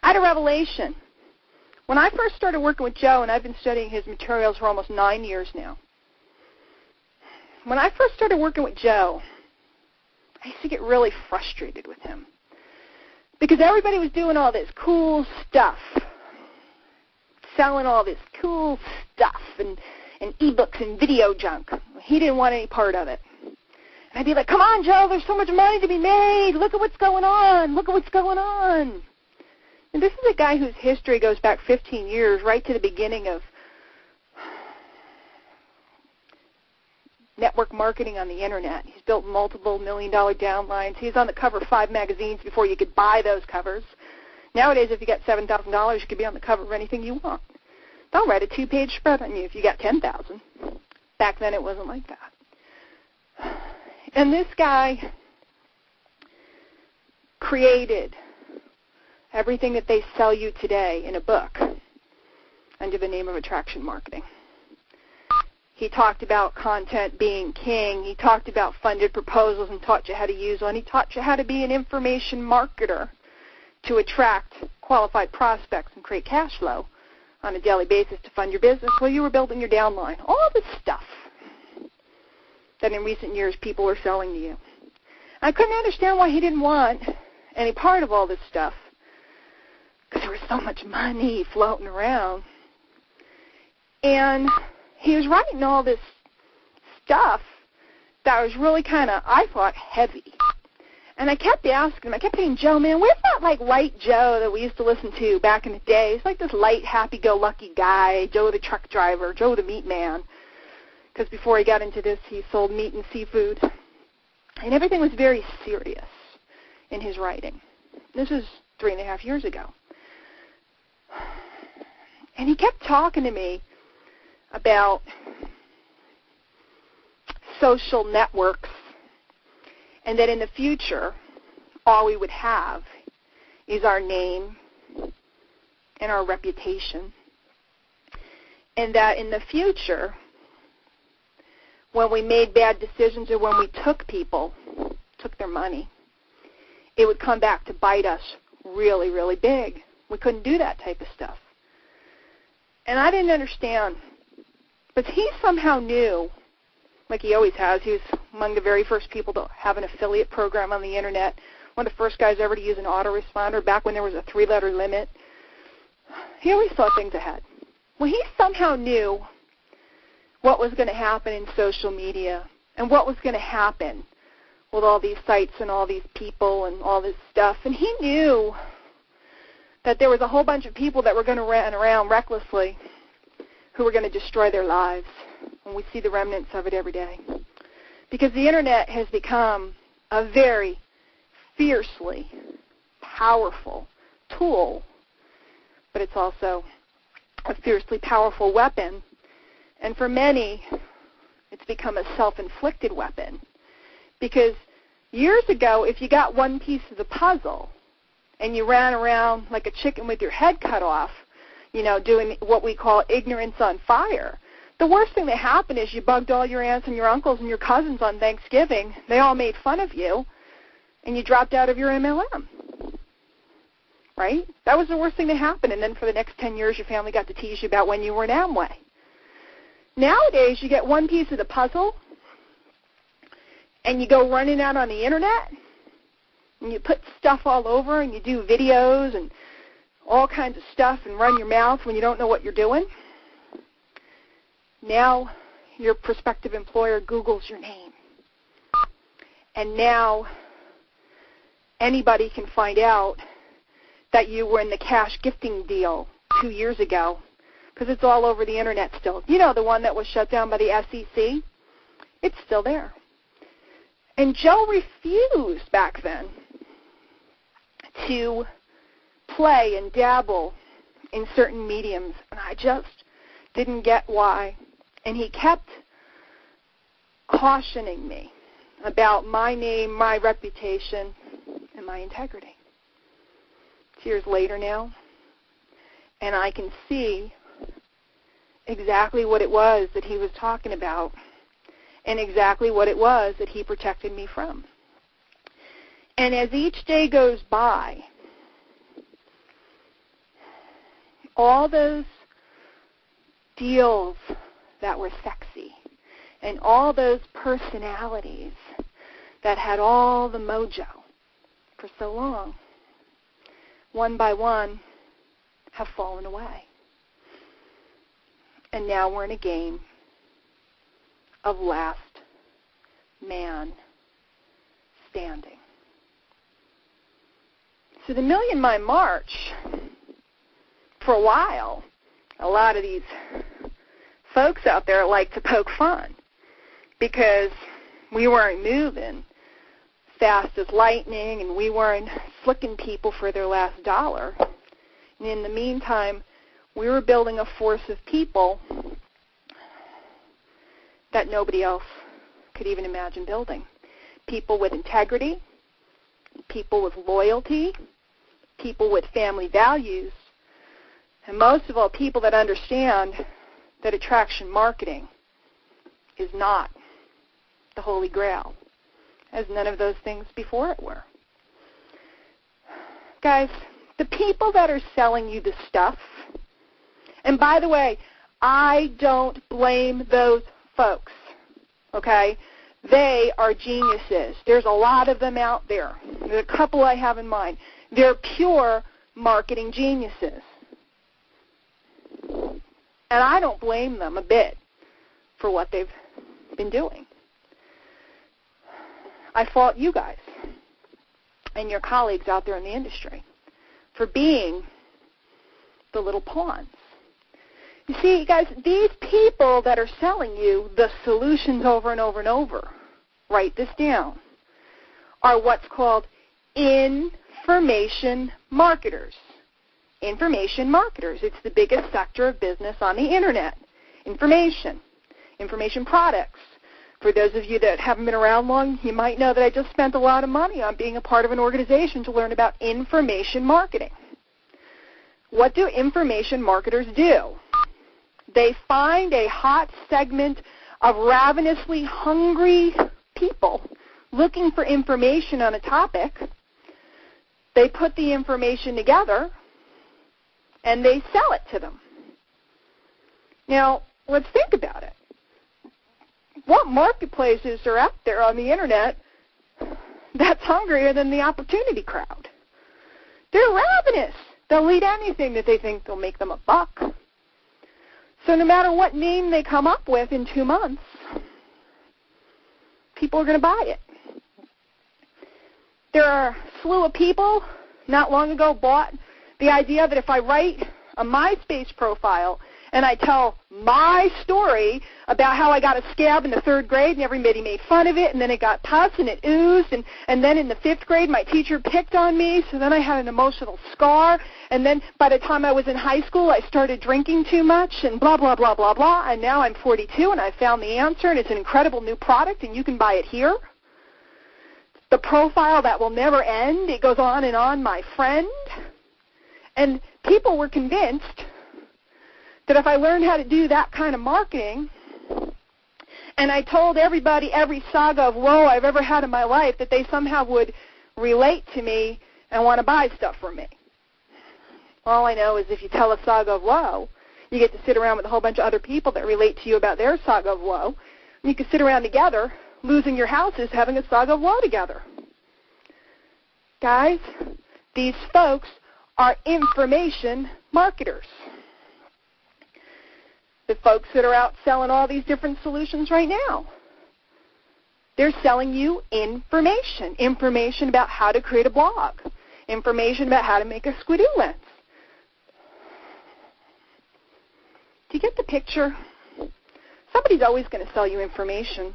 I had a revelation. When I first started working with Joe, and I've been studying his materials for almost 9 years now, when I first started working with Joe, I used to get really frustrated with him because everybody was doing all this cool stuff, selling all this cool stuff and e-books and video junk. He didn't want any part of it. And I'd be like, come on, Joe, there's so much money to be made. Look at what's going on. Look at what's going on. And this is a guy whose history goes back 15 years, right to the beginning of network marketing on the Internet. He's built multiple million-dollar downlines. He's on the cover of 5 magazines before you could buy those covers. Nowadays, if you got $7,000, you could be on the cover of anything you want. They'll write a 2-page spread on you if you got $10,000. Back then, it wasn't like that. And this guy created everything that they sell you today in a book under the name of attraction marketing. He talked about content being king. He talked about funded proposals and taught you how to use one. He taught you how to be an information marketer to attract qualified prospects and create cash flow on a daily basis to fund your business while you were building your downline. All this stuff that in recent years people were selling to you. I couldn't understand why he didn't want any part of all this stuff because there was so much money floating around. And he was writing all this stuff that was really kind of, I thought, heavy. And I kept asking him, I kept saying, Joe, man, where's that, like, light Joe that we used to listen to back in the day? He's like this light, happy-go-lucky guy, Joe the truck driver, Joe the meat man. Because before he got into this, he sold meat and seafood. And everything was very serious in his writing. This was 3.5 years ago. And he kept talking to me about social networks, and that in the future, all we would have is our name and our reputation, and that in the future, when we made bad decisions or when we took their money, it would come back to bite us really, really big. We couldn't do that type of stuff. And I didn't understand. But he somehow knew, like he always has, he was among the very first people to have an affiliate program on the Internet, one of the first guys ever to use an autoresponder back when there was a 3-letter limit. He always saw things ahead. Well, he somehow knew what was going to happen in social media and what was going to happen with all these sites and all these people and all this stuff. And he knew that there was a whole bunch of people that were going to run around recklessly who were going to destroy their lives. And we see the remnants of it every day. Because the Internet has become a very fiercely powerful tool, but it's also a fiercely powerful weapon. And for many, it's become a self-inflicted weapon. Because years ago, if you got one piece of the puzzle and you ran around like a chicken with your head cut off, you know, doing what we call ignorance on fire, the worst thing that happened is you bugged all your aunts and your uncles and your cousins on Thanksgiving. They all made fun of you, and you dropped out of your MLM, right? That was the worst thing that happened, and then for the next 10 years, your family got to tease you about when you were an Amway. Nowadays, you get one piece of the puzzle, and you go running out on the Internet, and you put stuff all over, and you do videos and all kinds of stuff and run your mouth when you don't know what you're doing. Now your prospective employer Googles your name. And now anybody can find out that you were in the cash gifting deal 2 years ago because it's all over the Internet still. You know, the one that was shut down by the SEC? It's still there. And Joe refused back then to play and dabble in certain mediums, and I just didn't get why. And he kept cautioning me about my name, my reputation, and my integrity. It's years later now, and I can see exactly what it was that he was talking about and exactly what it was that he protected me from. And as each day goes by, all those deals that were sexy and all those personalities that had all the mojo for so long, one by one, have fallen away. And now we're in a game of last man standing. So the Million Mile March, for a while, a lot of these folks out there like to poke fun because we weren't moving fast as lightning and we weren't flicking people for their last dollar. And in the meantime, we were building a force of people that nobody else could even imagine building. People with integrity, people with loyalty, people with family values, and most of all, people that understand that attraction marketing is not the Holy Grail, as none of those things before it were. Guys, the people that are selling you the stuff, and by the way, I don't blame those folks, okay? They are geniuses. There's a lot of them out there. There's a couple I have in mind. They're pure marketing geniuses. And I don't blame them a bit for what they've been doing. I fault you guys and your colleagues out there in the industry for being the little pawns. You see, guys, these people that are selling you the solutions over and over and over, write this down, are what's called information marketers. Information marketers. It's the biggest sector of business on the Internet. Information products. For those of you that haven't been around long, you might know that I just spent a lot of money on being a part of an organization to learn about information marketing. What do information marketers do? They find a hot segment of ravenously hungry people looking for information on a topic. They put the information together and they sell it to them. Now, let's think about it. What marketplaces are out there on the Internet that's hungrier than the opportunity crowd? They're ravenous. They'll eat anything that they think will make them a buck. So no matter what name they come up with in 2 months, people are going to buy it. There are a slew of people not long ago bought the idea that if I write a MySpace profile and I tell my story about how I got a scab in the 3rd grade and everybody made fun of it, and then it got pus and it oozed, and then in the 5th grade my teacher picked on me, so then I had an emotional scar, and then by the time I was in high school I started drinking too much and blah, blah, blah, blah, blah, and now I'm 42 and I found the answer and it's an incredible new product and you can buy it here. The profile that will never end, it goes on, my friend. And people were convinced that if I learned how to do that kind of marketing and I told everybody every saga of woe I've ever had in my life, that they somehow would relate to me and want to buy stuff from me. All I know is if you tell a saga of woe, you get to sit around with a whole bunch of other people that relate to you about their saga of woe, and you can sit around together losing your houses having a saga of woe together. Guys, these folks are information marketers. The folks that are out selling all these different solutions right now, they're selling you information about how to create a blog, information about how to make a squidoo lens. Do you get the picture? Somebody's always going to sell you information.